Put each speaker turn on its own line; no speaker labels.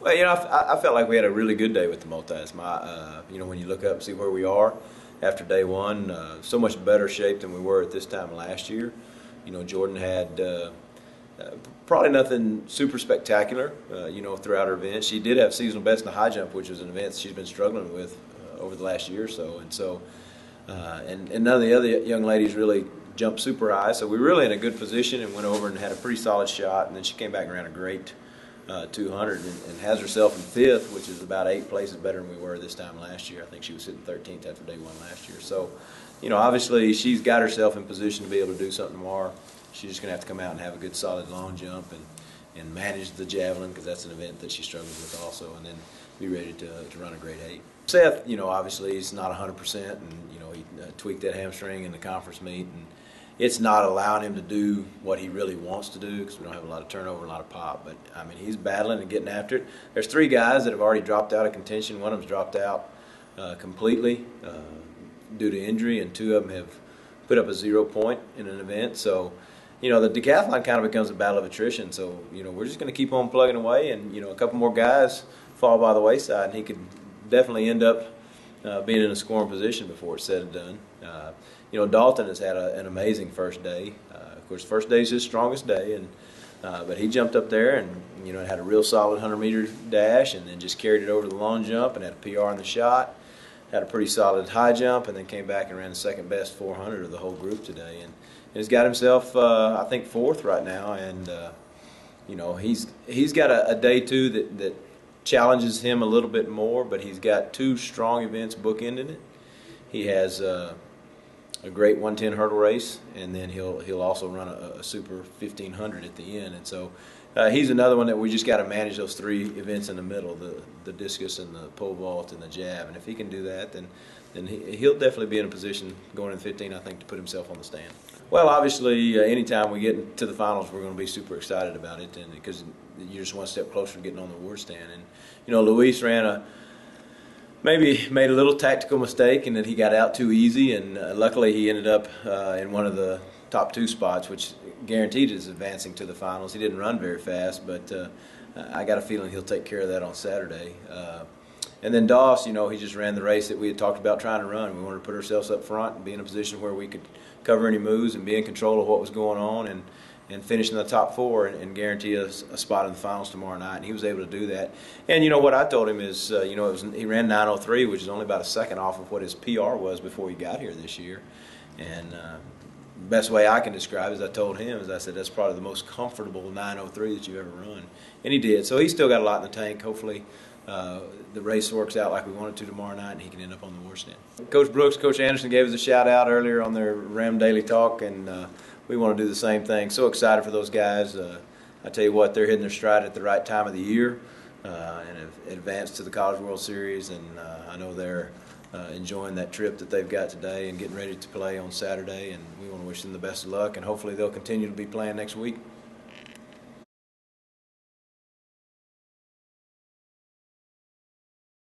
Well, I felt like we had a really good day with the multis. When you look up and see where we are after day one, so much better shape than we were at this time last year. Jordan had probably nothing super spectacular, throughout her event. She did have seasonal best in the high jump, which was an event she's been struggling with over the last year or so. And none of the other young ladies really jumped super high, so we were really in a good position and went over and had a pretty solid shot. And then she came back and ran a great 200 and has herself in fifth, which is about 8 places better than we were this time last year. I think she was sitting 13th after day one last year. So, obviously she's got herself in position to be able to do something tomorrow. She's just going to have to come out and have a good solid long jump and manage the javelin, because that's an event that she struggles with also, and then be ready to run a great 8. Seth, obviously he's not 100%, and he tweaked that hamstring in the conference meet, and it's not allowing him to do what he really wants to do because we don't have a lot of turnover, a lot of pop. But I mean, he's battling and getting after it. There's 3 guys that have already dropped out of contention. One of them's dropped out completely due to injury, and 2 of them have put up a 0 point in an event. So, the decathlon kind of becomes a battle of attrition. So, we're just going to keep on plugging away, and a couple more guys fall by the wayside, and he could definitely end up being in a scoring position before it's said and done. Dalton has had an amazing first day. Of course, first day is his strongest day, but he jumped up there and had a real solid 100-meter dash, and then just carried it over to the long jump and had a PR in the shot. Had a pretty solid high jump, and then came back and ran the second best 400 of the whole group today, and he's got himself, I think, 4th right now. And he's got a day 2 that challenges him a little bit more, but he's got 2 strong events bookending it. He has a great 110 hurdle race, and then he'll also run a super 1500 at the end. And so he's another one that we just got to manage those 3 events in the middle, the discus and the pole vault and the jab. And if he can do that, then he'll definitely be in a position going in 15, I think, to put himself on the stand. Well, obviously, anytime we get to the finals, we're going to be super excited about it, and because you're just one step closer to getting on the award stand. And Luis maybe made a little tactical mistake in that he got out too easy, and luckily he ended up in one of the top 2 spots, which guaranteed his advancing to the finals. He didn't run very fast, but I got a feeling he'll take care of that on Saturday. And then Doss, he just ran the race that we had talked about trying to run. We wanted to put ourselves up front and be in a position where we could cover any moves and be in control of what was going on, and finish in the top 4 and guarantee us a spot in the finals tomorrow night. And he was able to do that. And what I told him is, he ran 9:03, which is only about a second off of what his PR was before he got here this year. And the best way I can describe it, as I told him, is I said, that's probably the most comfortable 9:03 that you've ever run. And he did. So he's still got a lot in the tank. Hopefully the race works out like we want it to tomorrow night, and he can end up on the award stand. Coach Brooks, Coach Anderson gave us a shout out earlier on their Ram Daily Talk, and we want to do the same thing. So excited for those guys. I tell you what, they're hitting their stride at the right time of the year, and have advanced to the College World Series, and I know they're enjoying that trip that they've got today and getting ready to play on Saturday, and we want to wish them the best of luck, and hopefully they'll continue to be playing next week.